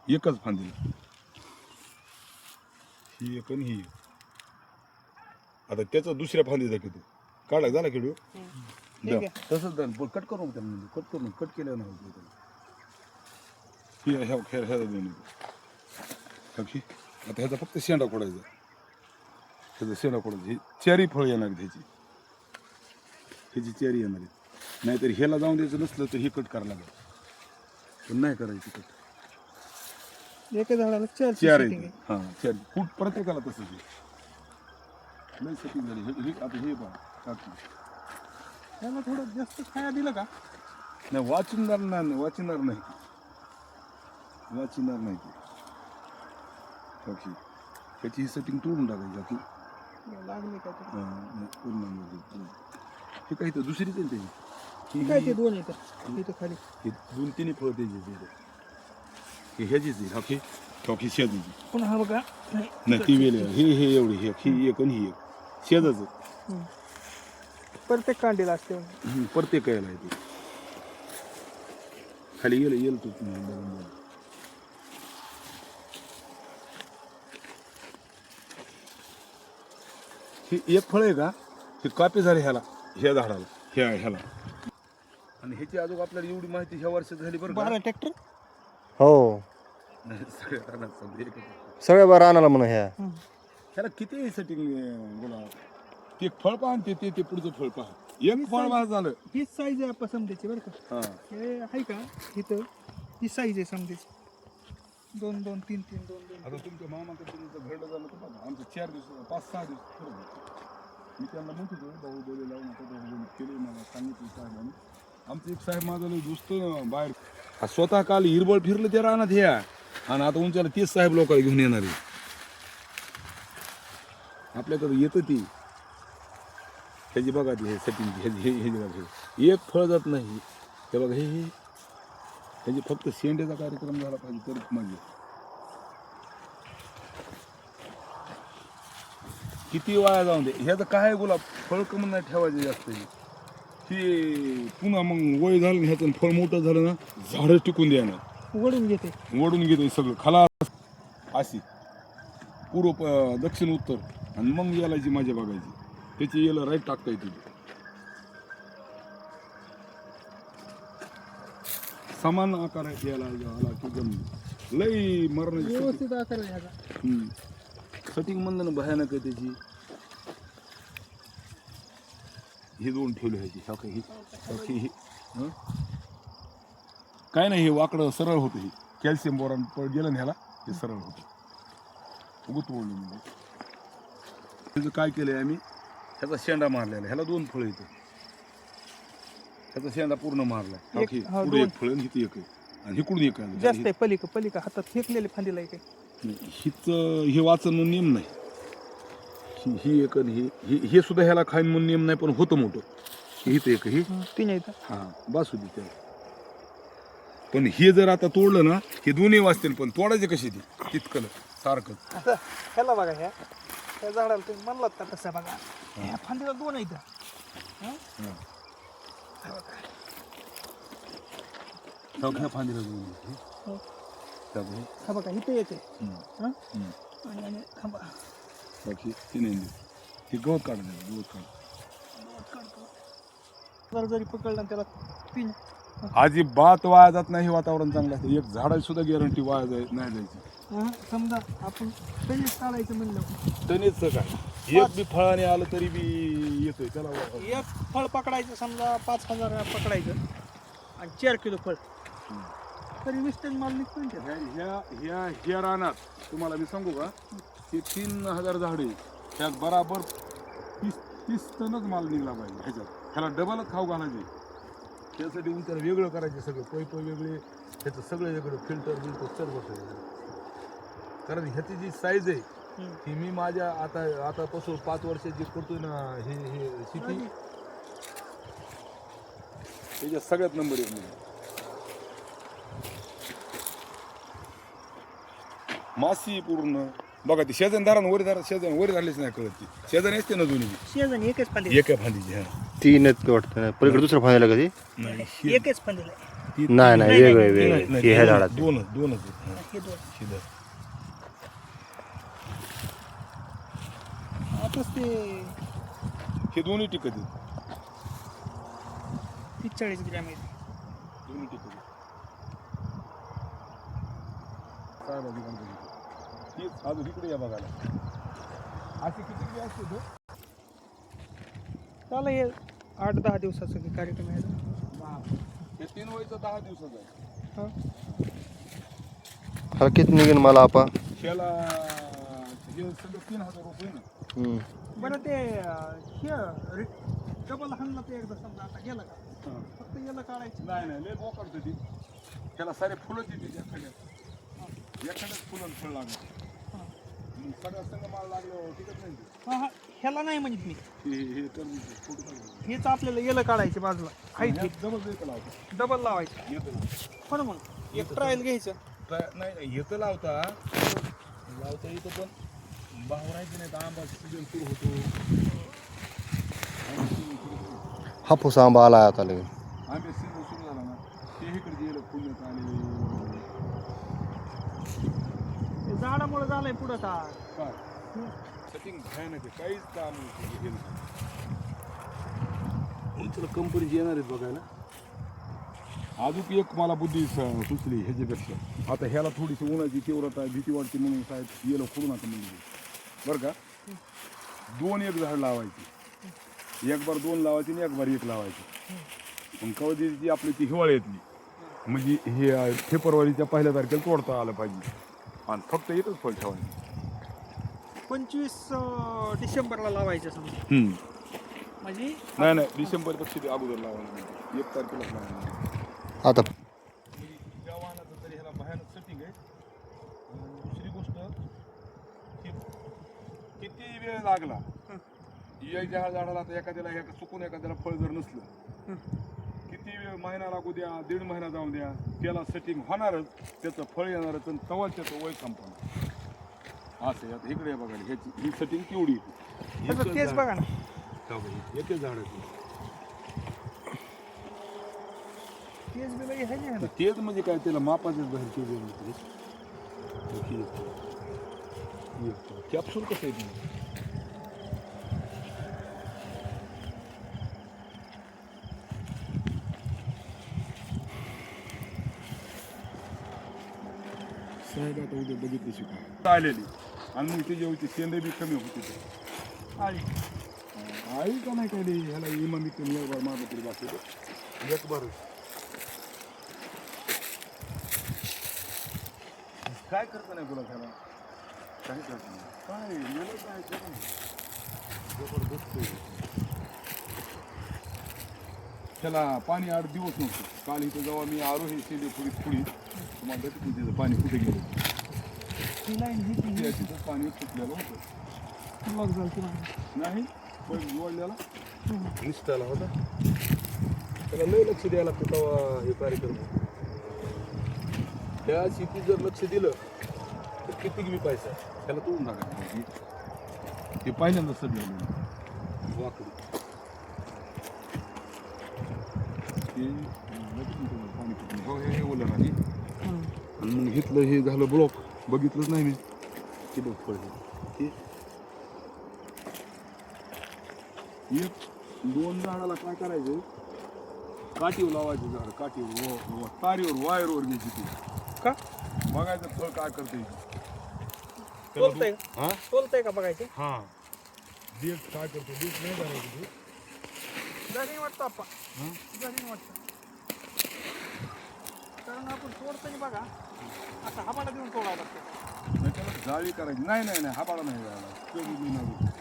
एकच फांदीला ही एक आणि ही एक. आता त्याचा दुसऱ्या फांदीचा किती काढला झाला किडू तसंच कट करून त्यांना कट करून कट केलं नाही ह्या खेळ ह्या दोन्ही आता ह्याचा फक्त शेंडा खोडायचा ह्याचा शेंडा खोडायचा ही चेरी फळ येणार ह्याची ह्याची चेरी येणार नाहीतर ह्याला जाऊन द्यायचं नसलं तर हे कट करायला लागेल पण नाही करायची कट एका झाडाला चार आहे हां चार फूट प्रत्येकाला तसंच आहे लई सेटिंग झाली हे आता हे बघा टाकू त्याला थोडं जास्त खाया दिलं का नाही वाचणार नाही वाचणार नाही ते त्याची ही सेटिंग तोडून टाकायची की लागले का पूर्ण हे काही तर दुसरीच आहे त्याची काय ते दोन येतात इथं खाली हे 2-3 फळं त्याची हे ह्याचीच आहे हॉकी हॉकी शेजाची पुन्हा हा बघा नाही ती वेळ हे एवढी ही एक आणि ही एक शेजाचं प्रत्येक कांडीला असते प्रत्येक यायला आहे ते खाली येईल तू ही एक फळ आहे का ही कापी झाली ह्या झाडाला ह्याला आणि ह्याची अजून आपल्याला एवढी माहिती ह्या वर्षात झाली बरं 12 ट्रॅक्टर हो नाही सगळ्या रानात समजा सगळ्या बरं आणायला म्हणा ह्या ह्याला किती सेटिंग बोला ते फळ पहा आणि ते पुढचं फळ पहा एक फळ बा झालं हीच साईज आहे आपण समजायची बरं का हां हे आहे का इथं ही साईज आहे समजायची 2 2 3 3 2 2 आता तुमच्या मामाकडे तुमचं घरडं झालं तर बघा आमचं 4 दिवस 5-6 दिवस खरं मी त्यांना म्हणत होतो भाऊ बोले लावून नका भाऊ केले मला सांगितलं साहेबांनी आमचं एक साहेब माझं दुसत बाहेर स्वतः काल हिरबळ फिरलं ते राहणार ह्या आणि आता उंचाला तेच साहेब लोकांना घेऊन येणार आहे आपल्याकडे येतं ती ह्याची बघा ती हे सेटिंग हे बघा एक फळ जात नाही हे बघा हे ह्याची फक्त शेंड्याचा कार्यक्रम झाला पाहिजे तर म्हणजे किती वाया जाऊन दे ह्याचं काय गुलाब फळ कमून नाही ठेवायचे जास्त हे पुन्हा मग वय झालं ह्याचं फळ मोठं झालं ना झाडं टिकून द्या ना वडून घेते सगळं खाला अशी पूर्व दक्षिण उत्तर आणि मग यालाची मजा बघायची त्याची याला राईट टाकता येते समान आकार आहे याला आला की जम लई मरणाची व्यवस्थित आकार आहे ह्याचा सेटिंग म्हणलं ना भयानक आहे त्याची हे दोन ठेवले ह्याची ही काय नाही हे वाकडं सरळ होतं हे कॅल्शियम बोरान गेलं ना ह्याला हे सरळ होतं उगत ओढलं म्हणजे त्याचं काय केलंय आम्ही ह्याचा शेंडा मारलेला ह्याला 2 फळं येतं ह्याचा शेंडा पूर्ण मारला पुढे एक फळ हिथं एक आहे आणि हिकडून एक आहे जास्त आहे पलिका हातात फेकलेले फांदीला एक आहे हिच हे वाचन म्हणून नियम नाही ही एक आणि हे सुद्धा ह्याला खाईन म्हणून नियम नाही पण होतं मोठं हिथं एक ही 3 येतात हां बस होती त्याला पण हे जर आता तोडलं ना हे दोन्ही वाचतील पण तोडायचे कशी ती तितकं सारखं आता ह्याला बघा ह्या झाडाला तुम्ही म्हणलात का तसं बघा ह्या फांदीला 2 येतात ह्या फांदीला दोन हा बघा इथे येते आणि थांबा हे गवत काढलं गवत काढ जरी पकडला त्याला 3 अजिबात वाया जात नाही वातावरण चांगलं असतं एक झाडाची सुद्धा गॅरंटी वाया नाही जायची समजा आपण तणीच काढायचं म्हणलं तणीच काय एक बी फळाने आलं तरी बी येतोय त्याला एक फळ पकडायचं समजा 5,000 पकडायचं आणि 4 किलो फळ तरी 20 टन माल निघतो ह्या रानात तुम्हाला मी सांगू का ते 3,000 झाडे त्यात बराबर 30 टनच माल निघला पाहिजे ह्याच्यात ह्याला डबलच खाऊ घालायचे त्यासाठी त्याला वेगळं करायचे सगळं पैप वेगळे त्याचं सगळं वेगळं फिल्टर सर्व कारण ह्याची जी साईज आहे ती मी माझ्या आतापासून 5 वर्षाची करतोय ना हे शेती त्याच्यात सगळ्यात नंबर 1 मासी पूर्ण बघा ती शेजान वर धरलीच नाही कळत ती शेजारी असते ना जुनी शेजारी एकच फांदी एका फांदीची 3 आहेत वाटतं पलीकडे दुसऱ्या फांद्याला कधी नाही एकच फांदीला ती नाही नाही नाही, वेगळे नाही, वेगळे नाही, हे ह्या दोनच झाडाचे दोनच आहेत. हे दोन. शिदर. आताच ते हे दोन्ही टिकत आहेत. 40 ग्रॅम आहे. दोन्ही टिकत आहेत. काय बाजू बांधली? तीच अजून इकडे या बघायला. अशी किती बी असते तो? त्याला हे 8-10 दिवसाचा कार्यक्रम आहे. 10. हे 3 वयचं 10 दिवसाचं आहे. हा. हा किती निघेन मला आपा त्याला हे सगळं 3,000 रुपये ना. हम्म. बरं ते हे डबल हाणला ते एकदा समजा आता गेलं का हां. फक्त याला काढायचं. नाही लय बोकडतं ती. त्याला सारे फुलंच येते एखाद्याच फुलं फळ लागलं. हा. सगळ्या संग माल लागलं टिकत नाही ते. हा, हा. ह्याला नाही म्हणत मी. हे टरबूज आहे, फुट टरबूज. हेच आपल्याला येलं काढायचे बाजूला हाईट ह्यात जबरदस्त येतं लावतं. डबल लावायचं. येतं लावतं. हो ना मग एक ट्रायल घ्यायचं. नाही येतं लावता इथं पण भाव राहायचं नाही तर आंबा सीजन सुरू होतो. हापूस आंबा आला आता लगेच आंबे सीजन सुरू झाला ना ते इकडे गेलं पुण्यात आले ते झाडामुळे झालंय पुढं का काय सेटिंग भयानक आहे. काहीच काम हे नाही. तुला कंपनीची येणार आहेत बघायला. अजून एक मला बुद्धी सुचली ह्याच्यापेक्षा. आता ह्याला थोडीशी उन्हाची तीव्रता भीती वाटते म्हणून साहेब येलो खोडू नका म्हणजे बरं का. 2 झाड लावायची. 2 लावायची आणि 1 लावायची. पण कवजीची आपली ती हिवाळ्यातली म्हणजे हे फेब्रुवारीच्या 1 तारखेला तोडता आलं पाहिजे आणि फक्त एकच फळ ठेवायचं. 25 डिसेंबरला लावायचं समजा म्हणजे नाही डिसेंबरपेक्षा ते अगोदर लावायला 1 तारखेला लावायला. आता त्या वाहनाचं तरी ह्याला भयानक सेटिंग आहे. दुसरी गोष्ट किती वेळ लागला यायच्या झाडाला आता एखाद्याला चुकून एखाद्याला फळ जर नसलं किती वेळ महिना लागू द्या 1.5 महिना जाऊ द्या त्याला सेटिंग होणारच. त्याचं फळ येणारच आणि तेव्हा त्याचं वय संपणार असं. आता इकडे बघायला ह्याची ही सेटिंग केवढी तेच बघा ना. एकच झाडाची तेच बी लई आहे ना. तेच म्हणजे काय त्याला मापाचेच बाहेर केले कॅप्सूल कसं आहे ते? साहेब आता उद्या बघितली शिका आलेली आणि मग त्याच्यावरची शेंदे बी कमी होती ते. आली. आई का नाही काय रे ह्याला इमामी कमी 1 बार मारलं तरी बाकी 1 बार काय करता नाही तुला त्याला काय करत नाही काय मेलं काय करू जबरदस्त आहे. त्याला पाणी 8 दिवस नव्हतं. काल इथं जेव्हा मी आलो हे शेंडे पुढे तुम्हाला भेटत त्याचं पाणी कुठे गेलं ही लाईन ही ती तिथं पाणी फुटलेलं होतं. लॉक झालं तुला. नाही पण जोडल्याला निसटायला होता. त्याला लय लक्ष द्यायला लागतं तेव्हा हे कार्यक्रम. त्या शेतीत जर लक्ष दिलं तर किती बी पैसा त्याला तोडून टाकायचं. ते पहिल्यांदा सडलं वाकडी ते पाणी फुटलं हो हे ओलं नाही आणि मग घेतलं हे झालं ब्लॉक बघितलंच नाही मी ते बघ फळ हे 1-2 झाडाला काय करायचं काठीवर लावायचं झाड काठीवर तारीवर वायरवर घ्यायची ती का बघायचं फळ काय करते. बोलतंय हा बोलतंय का बघायचं. हा देठ काय करते देठ नाही करायचं ते जरी वाटतं आपा हां जरी वाटतं कारण आपण तोडताना बघा असं हाबाला देऊन तोडावं लागतं. नाही त्याला जाळी करायची नाही हाबाळा नाही जायला कधी नाही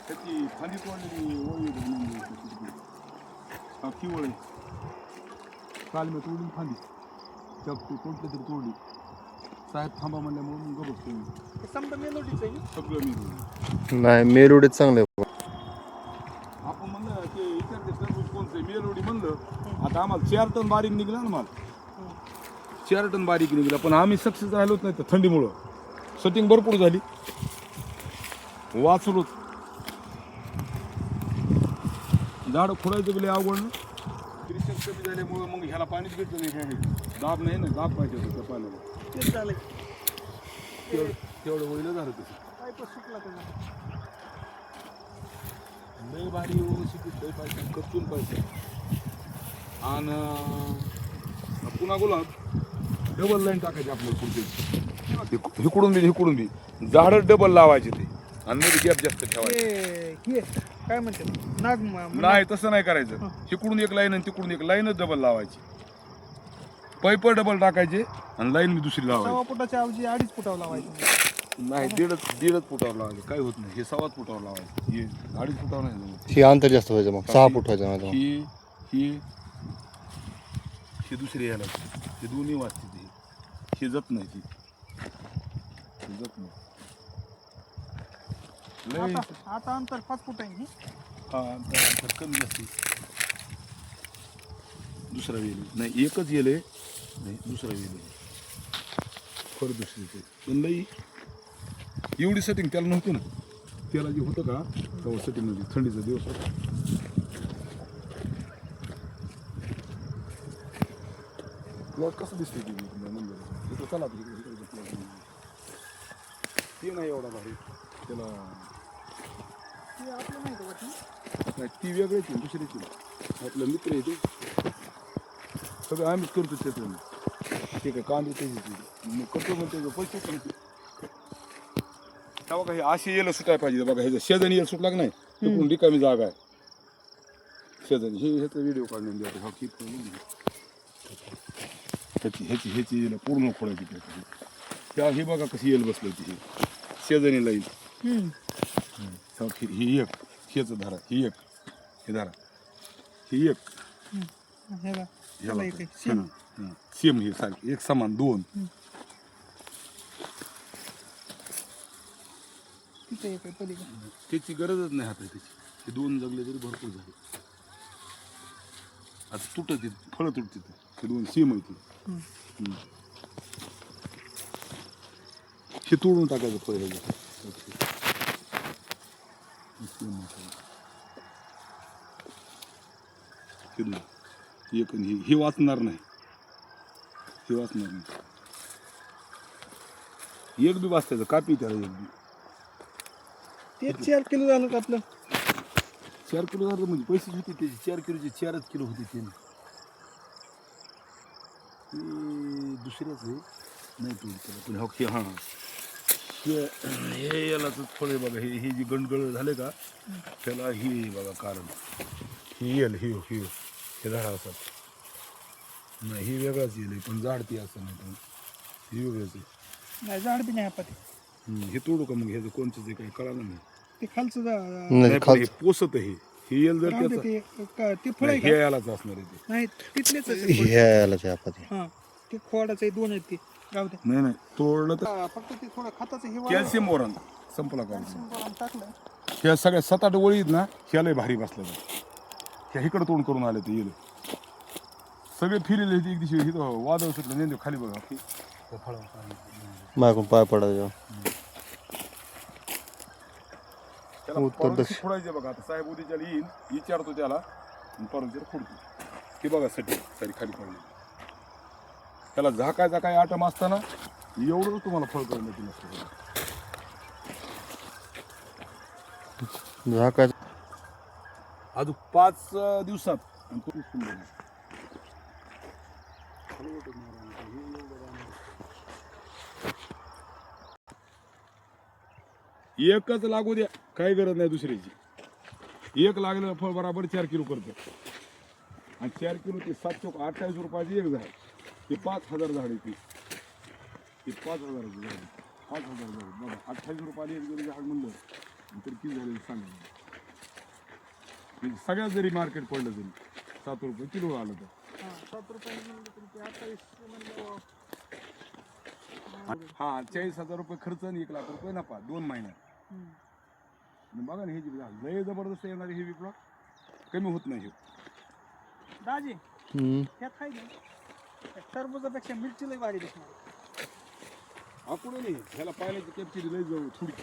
त्याची फांदी तोडलेली ओळी हा किवळ आहे. काल मी तोडली फांदी त्या कोणत्या तरी तोडली साहेब थांबा म्हणल्यामुळे मग बघतो मी हे समजा मेलोडीचं आहे. सगळं मी नाही मेरुडीत चांगले आपण म्हणलं ते इतर टरबूज कोणतं मेलोडी म्हणलं आता आम्हाला 4 टन बारीक निघला ना माल 4 टन बारीक निघला पण आम्ही सक्सेस राहिलोच नाही तर थंडीमुळं सेटिंग भरपूर झाली वाचलो. झाडं खोडायचं गेले अवघड ना पाऊस कमी झाल्यामुळे मग ह्याला पाणीच भेटलं नाही. ह्या दाब नाही ना, दाब पाहिजे होतं त्या पाण्याला. तेच झालंय. तेवढं होईलं झालं तसं. पाईपच सुटला त्याचा. लय भारी व्यवस्थित लय पाहिजे, कचून पाहिजे. आणि पुन्हा गुलाब डबल लाईन टाकायची आपल्याला पुढचे, हिकडून बी झाडं डबल लावायचे ते आणि मध्ये गॅप जास्त ठेवायचे. हे काय म्हणतात नाही तसं नाही करायचं. हिकडून एक लाईन आणि तिकडून एक लाईनच डबल लावायची. पाईप डबल टाकायचे आणि लाईन मी दुसरी लावायची. 6 फुटाच्या ऐवजी 2.5 फुटावर लावायचं. नाही दीडच फुटावर लावायचं. काय होत नाही. हे 6 फुटावर लावायचं. हे 2.5 फुटावर नाही. हे अंतर जास्त व्हायचं मग 6 फूट व्हायचं माझं. हे दुसरे यायला हे दोन्ही वाचते ते. हे जत नाही ती जत नाही. लय आता अंतर 5 फूट आहे. हा अंतर कमी जास्त. दुसरा वेल नाही, एकच येल आहे. नाही दुसरा वेल आहे. खरं दुसरी पण लई एवढी सेटिंग त्याला नव्हती ना. त्याला जे होतं का तेव्हा सेटिंगमध्ये थंडीचा दिवस होता. प्लॉट कसं दिसते ते नंबर चला ते नाही एवढा भारी. त्याला आपलं नाही का नाही ती वेगळीच आहे, दुसरीच आहे. आपला मित्र आहे ते सगळं आम्हीच करतो शेतात. ते काय कांदे ते मग करतो म्हणतो पैसे पण तेव्हा काही अशी येलं सुटायला पाहिजे. बघा ह्याचं शेजारी येल सुटला की नाही तिकडून रिकामी जागा आहे शेजारी. हे ह्याचा व्हिडिओ काढून द्या. हा किती ह्याची येलं पूर्ण खोडायची. त्या हे बघा कशी येल बसली होती. हे शेजारी लाईल ही एक, हेच धारा ही एक, हे धारा ही एक, सेम हे सारखे एक समान दोन. त्याची गरजच नाही हातात त्याची. हे दोन जगले तरी भरपूर झाले. आता तुटत फळं तुटते ते दोन सेम आहे ते. हे तोडून टाकायचं फळ एक. हे वाचणार नाही. हे वाचणार नाही. एक बी वाचतायचं कापी त्याला एक बी. ते 4 किलो झालं का आपलं. 4 किलो झालं म्हणजे पैसे होते त्याचे. 4 किलोचे 4च किलो होते ते. दुसऱ्याच आहे नाही तोड त्याला पण हां हे याला फळ आहे बघा. हे जी गणगळ झाले का त्याला ही बघा कारण ही येल ही हे झाडा असतात नाही. ही वेगळाच येईल पण झाड ती असं नाही पण ही वेगळंच आहे. नाही झाड बी नाही आपण. हे तोडू का मग ह्याचं कोणचं जे काही कळालं नाही. ते खालचं नाही, हे पोसत हे येल जर त्याचं ते फळ हे यालाच असणार आहे ते. नाही तिथलेच ह्याला ते आपण हां ते खोडाचं 2 आहेत ते राहू दे. नाही तोडलं तर फक्त ते थोडं खताचं हे कॅल्शियम बोरॉन संपला का. टाकलं. ह्या सगळ्या 7-8 वळी आहेत ना ह्यालाही भारी बसल्या ह्या इकडं तोंड करून आले ते येलं सगळे फिरले. एक दिवशी इथं वादळ सुटलं नेंदे खाली बघा माझ्याकडून पाय पडायचं. त्याला फोडायचे बघा. आता साहेब उद्याच्याला येईल विचारतो त्याला परत फोडतो. हे बघा साठी सारी खाली पडली. त्याला झाकायचा काय आटम असताना एवढंच तुम्हाला फळ करून देतील नसतं. झाकायचं अजून 5 दिवसात एकच लागू द्या काही गरज नाही दुसऱ्याची. एक लागलं फळ बराबर 4 किलो करतं आणि 4 किलो ते 728 रुपयाची एक झाड. ते 5000 झाड आहे. ते 5000 झाड 5000 झाड बघा 28 रुपयाला एक जरी झाड म्हणलं तर किती झाले सांगा. सगळ्यात जरी मार्केट पडलं तरी 7 रुपये किलो आलं तर 7 रुपये हा 40,000 रुपये खर्च आणि 1 लाख रुपये नफा 2 महिन्यात. बघा ना हे जी लय जबरदस्त येणारे हे विकला कमी होत नाही. दाजी ह्यात काय नाही टरबुजापेक्षा मिरची लय भारी दिसणार. आपण नाही ह्याला पाण्याची कॅप्चरी लय जाऊ थोडी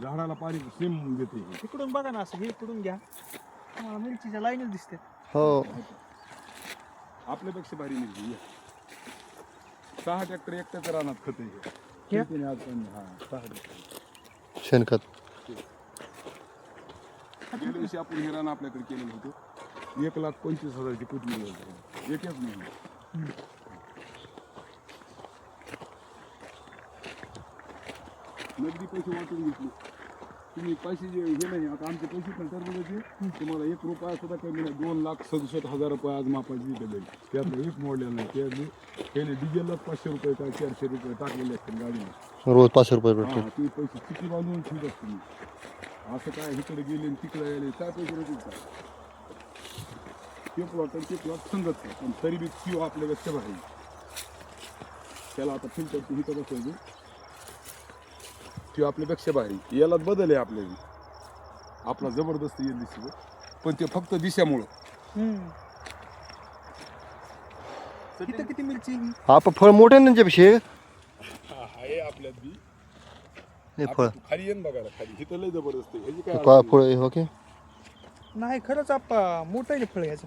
झाडाला पाणी सेम देते. इकडून बघा ना असं हे इकडून घ्या तुम्हाला मिरचीच्या लाईनच दिसते. हो आपल्यापेक्षा भारी मिरची या 6 ट्रॅक्टर एकट्याच्या रानात खत आहे हे? शेतीने आज पण हा 6 ट्रॅक्टर शेणखत. गेल्या वर्षी आपण हे रान आपल्याकडे केलेलं होतं 1,25,000ची पुतणी होती एकच नाही नगदी पैसे वाटून घेतले तुम्ही पैसे जे हे नाही आता आमचे पैसे पण टरबुजाचे तुम्हाला 1 रुपया सुद्धा कमी नाही 2,67,000 रुपये आज मापाची दिलेले त्यातलं एक मोडलेलं नाही त्याने डिझेललाच 500 रुपये काय 400 रुपये टाकलेले असतील गाडीला रोज 500 रुपये भेटते. हा ते पैसे किती बांधून ठेवत असतो मी असं काय इकडे गेले आणि तिकडे गेले काय पैसे नाही काय ते प्लॉट आणि ते प्लॉट संगत आहे पण तरी बी किंवा आपल्यापेक्षा भारी त्याला आता फिल्टर हिथं बसवायचे किंवा आपल्यापेक्षा भारी याला बदल आहे आपल्या आपला जबरदस्त येईल दिसतो पण ते फक्त दिशामुळं इथं किती मिरची आपण फळ मोठे आहे ना त्यांच्यापेक्षा. आहे आपल्यात बी हे फळ तू खाली येईन बघायला खाली हिथं लय जबरदस्त आहे ह्याची काय काय अडचण फळ आहे ओके. नाही खरंच आपा मोठं आहे फळ ह्याचं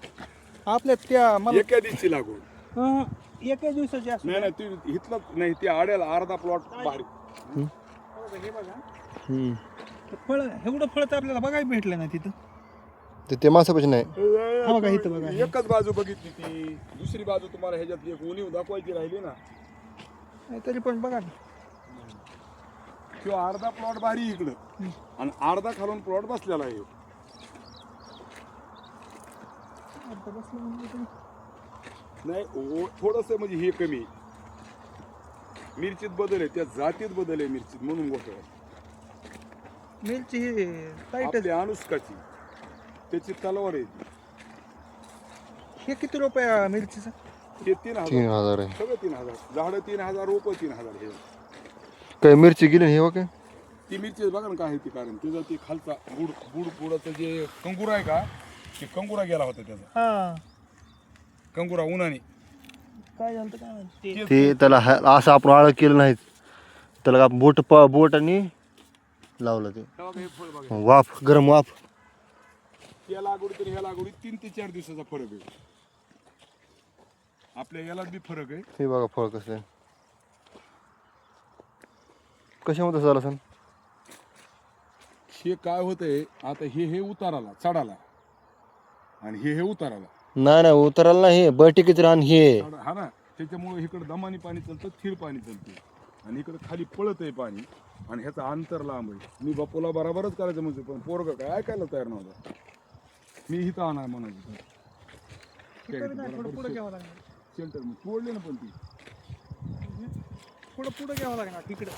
आपल्या त्या नाही. मला एका दिवशी लागून एका दिवसाची असं नाही नाही तू इथलं नाही ते आड्याला अर्धा प्लॉट भारी हे बघा हम्म. फळ एवढं फळ तर आपल्याला बघायला भेटलं नाही तिथं ते माणसापाशी नाही. हा बघा इथं बघा एकच बाजू बघितली ती दुसरी बाजू तुम्हाला ह्याच्यात एक उणीव दाखवायची राहिली ना नाही तरी पण बघा ना किंवा अर्धा प्लॉट भारी इकडं आणि अर्धा खालून प्लॉट बसलेला आहे आता बसलं म्हणजे तरी. नाही थोडस म्हणजे हे कमी आहे. मिरचीत बदल आहे त्या जातीत बदल आहे मिरचीत म्हणून गोष्ट आहे मिरची ही टाईटच आपल्या अनुष्काची त्याची तलवार आहे ती. हे किती रुपये मिरचीचं हे 3,000 3,000 आहे. सगळं 3,000 झाडं 3,000 रोपं 3,000 हे काय मिरची गेली हे ओके. ती मिरची बघा ना काय आहे ती कारण त्याचा ते खालचा बुडाचं जे कंगुरा आहे का ते कंगुरा गेला होता त्याचा हा कंगुरा उन्हाने काय झालं काय माहिती ते त्याला असं आपण आळ केलं नाही त्याला आपण बोटाने लावलं ते तेव्हा काही फळ बघा वाफ गरम वाफ. त्या लागवडी तर ह्या लागवडीत 3 ते 4 दिवसाचा फरक आहे आपल्या यालाच बी फरक आहे हे बघा फळ कसं आहे कशामध्ये झालं सण. हे काय होतंय आता हे उताराला चढाला आणि हे उताराला नाही नाही उतरायला नाही बैठकीच रान हे. हा ना त्याच्यामुळे इकडे दमानी पाणी चालतं थिर पाणी चालतं आणि इकडे खाली पळत आहे पाणी आणि ह्याचा अंतर लांब आहे मी बापूला बराबरच करायचं म्हणजे पण पोरग काय ऐकायला तयार नव्हता मी इथं आणा म्हणायचं थोडं पुढे घ्यावं लागणार शेल्टर मग तोडले ना पण ती थोडं पुढे घ्यावं लागणार तिकडं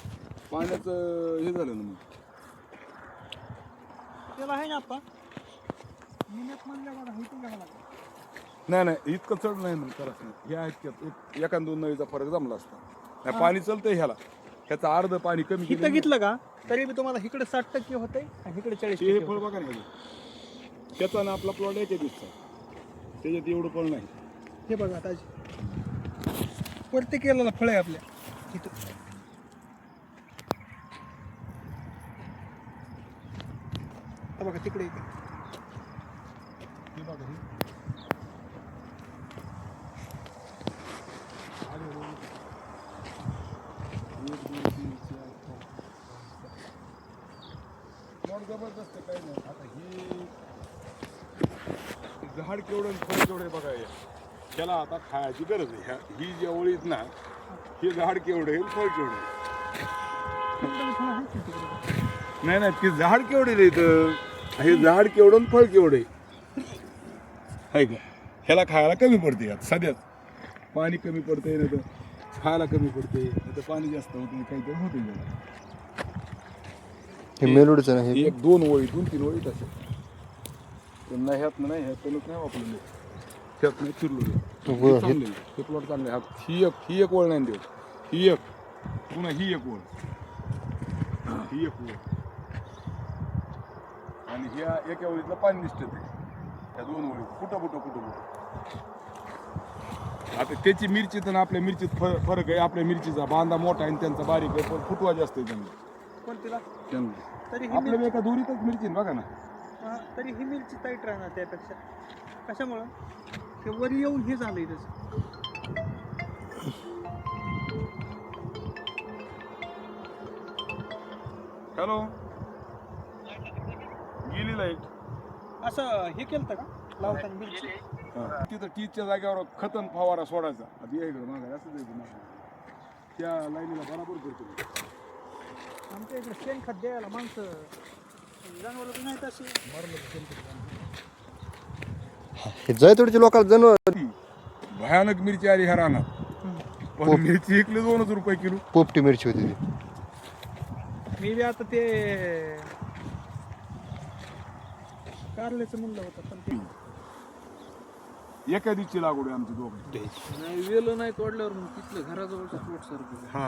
पाण्याचं हे झालं ना मग त्याला आहे ना आपण मिनिट म्हणल्या बघा इथून घ्यावं लागणार नाही इतकं चढ नाही ना करायचं नाही हे आहेत एका 2 नळीचा फरक जमला असता नाही पाणी चालतंय ह्याला ह्याचं अर्ध पाणी कमी इथं घेतलं का तरी बी तुम्हाला इकडे 60% होतंय आणि इकडे 40% हे फळ बघा ना त्याचा ना आपला प्लॉट आहे दिसचा त्याच्यात एवढं फळ नाही हे बघा ताजी वरती केलेलं फळ आहे आपल्या इथं हा बघा तिकडे इकडे हे बघा हे जबरदस्त काही नाही आता हे झाड केवढं आणि फळ केवढं बघा त्याला आता खायची गरज आहे ही जी ओळीत ना हे झाड केवढं आहे फळ केवढं नाही ते झाड केवढे रे इथं हे झाड केवढं आणि फळ केवढे आहे का ह्याला खायला कमी पडते आता सध्याच पाणी कमी पडतंय नाही तर खायला कमी पडते नाही तर पाणी जास्त होते काहीतरी होते हे मेलोडीचं नाही. 1-2 ओळी 2-3 ओळी तसे त्यांना ह्यात नाही ह्यातूनच नाही वापरले ह्यात नाही फिरलो चांगले हे प्लॉट चांगले ही एक ओळ नाही देऊ ही एक पुन्हा ही एक ओळ आणि ह्या एका ओळीतलं पाणी दिसतं ते ह्या 2 ओळी कुठं आता त्याची मिरची तर आपल्या मिरचीत फरक आहे आपल्या मिरचीचा बांधा मोठा आहे आणि त्यांचा बारीक आहे पण फुटवा जास्त आहे कोणतीला त्यांना तरी ही आपल्या एका दोरीतच मिरची बघा ना तरी ही मिरची टाईट राहणार त्यापेक्षा कशामुळं ते वर येऊन हे झालंय तसं. हॅलो, गेली लाईट. असं हे केलं का लावताना मिरची? तिथं टीचच्या जागेवर खतम फवारा सोडायचा. आता या इकडे मागे असं जायचं मागं. त्या लाईनीला बराबर करतो. आमच्या इकडे शेणखत द्यायला माणसं जनावर नाही तसे. जैतोडच्या लोकांना जनावर भयानक मिरची आली ह्या रानात. पण मिरची इकली 2 रुपये किलो. पोपटी मिरची होती ती. मी बी आता ते कारल्याचं म्हणलं होतं पण ते एका दिवशी लागवड आहे आमची दोघं. नाही वेल नाही तोडल्यावर मग तिथलं घराजवळचं प्लॉट सारखं हा,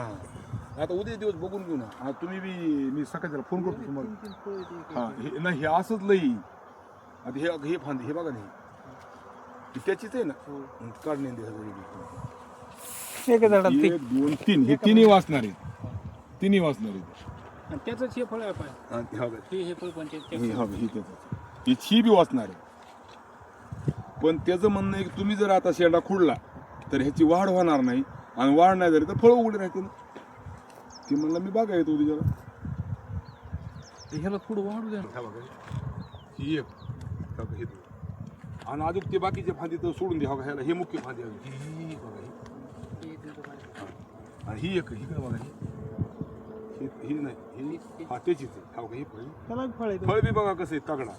आता उद्या दिवस बघून घेऊ ना. आता तुम्ही बी, मी सकाळच्याला फोन करतो तुम्हाला. 3 फळं येते. हा, हे नाही, हे असंच लई. आता हे फांदी हे बघा नाही, ही त्याचीच आहे ना. काढणे एका झाडात ते 1 2 3 हे तिन्ही वाचणार आहेत. तिन्ही वाचणार आहेत. आणि त्याचंच हे फळ आहे पाय हा, हे बघा. हे फळ पंचायत हे बघा, ही त्याचं. ही बी वाचणार आहे. पण त्याचं म्हणणं आहे की तुम्ही जर आता शेंडा खुडला तर ह्याची वाढ होणार नाही, आणि वाढ नाही झाली तर फळं उघडे राहतील. ते म्हणलं मी बघा येतो उद्या जरा. ह्याला थोडं वाढू द्या. ह्या बघा, ही एक, ह्या बघा, हे दोन. आणि अजून ते बाकीचे फांदी तर सोडून द्या. ह्याला हे मुख्य फांदी आहे. ही बघा, आणि ही एक, ही काय बघा, ही नाही, ही हा त्याचीच आहे. ह्या बघा, ही फळ, त्याला बी फळ येतं. फळ बी बघा कसं आहे तगडा.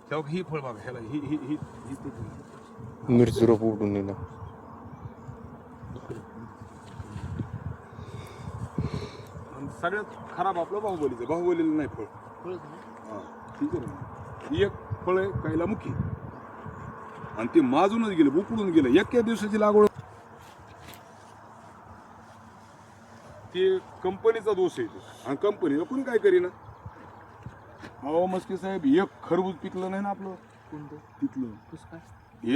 ह्या बघा, ही फळ बघा, ह्याला ही ही ही ही त्याची. मिरची रोप उडून नेला. आणि सगळ्यात खराब आपलं बाहुबलीचं. बाहुबलीला नाही फळ. हा, ठीक आहे ना. एक फळ आहे कायला मुखी, आणि ते माजूनच गेले, उकडून गेलं. एका दिवसाची लागवड. ते कंपनीचा दोष आहे. आणि कंपनीला कोणी काय करीना. अहो मस्के साहेब, एक खरबूज पिकलं नाही ना आपलं. कोणतं तिथलं कसं काय?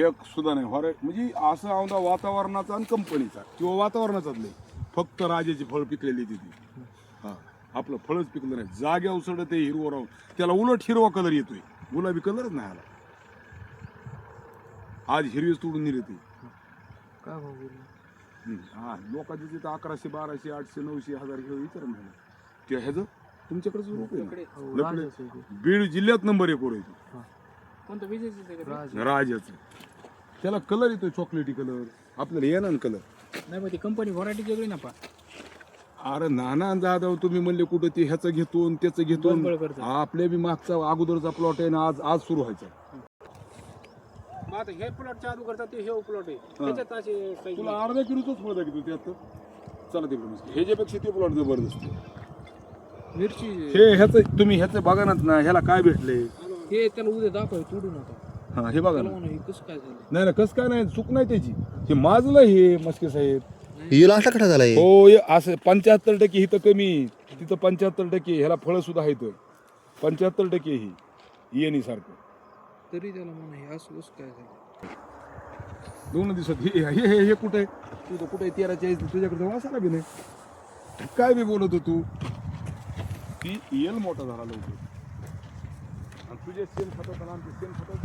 एक सुद्धा नाही. हॉरे म्हणजे असं औंधा वातावरणाचा आणि कंपनीचा किंवा वातावरणाचाच नाही. फक्त राजाची फळ पिकलेली तिथे. हा, आपलं फळच पिकलं नाही. जाग्या उसड ते हिरवं राहून त्याला उलट हिरवा कलर येतोय. गुलाबी कलरच नाही आला. आज हिरवीच तोडून नेली ती. काय भाव बोलला? हा, लोकांचे तिथं 1100 1200 800 900 1000 किलो विचार नाही. ते ह्याचं तुमच्याकडेच रोप आहे ना? राजाचं आहे ते. बीड जिल्ह्यात नंबर 1 वर येतो. कोणतं विजेचं आहे का ते? राजाचं. त्याला कलर येतोय चॉकलेटी कलर. आपल्याला येणार कलर. नाही मग ती कंपनी व्हरायटी वेगळी ना पा. अरे नाना जाधव तुम्ही म्हणले कुठं ते ह्याचं घेतो आणि त्याचं घेतो. बळबळ करतात. आपल्या बी मागचा अगोदरचा प्लॉट आहे ना, आज सुरू व्हायचा. मग आता हे प्लॉट चालू करतात ते हे प्लॉट आहे त्याच्यात असे काही तुला अर्धा किलोच फळ दाखवतो त्यात. चला तिकडे मस्त. ह्याच्यापेक्षा ते प्लॉट जबरदस्त आहे. मिरची हे ह्याचं तुम्ही ह्याचं बघा ना, ह्याला काय भेटले. हे त्याला उद्या दाखव तोडू नका. हा, हे बघा त्याला ना. म्हणा हे कसं काय झालं. नाही ना, कसं काय नाही, चूक नाही त्याची. हे माजलं हे मस्के साहेब. येला असा कठा झाला हो, हे असं 75% इथं कमी, तिथं 75%. ह्याला फळं सुद्धा आहेत 75% ही येणी सारखं. तरी त्याला म्हणा हे असं कसं काय झालं. 2 दिवसात हे हे हे हे कुठे तू कुठे 13-40 तुझ्याकडे वासायला बी नाही. काय बी बोलत होतो तू. ती येल मोठा झाला लवकर. आणि तुझ्या शेण खातात आणि आमचे शेण खातात.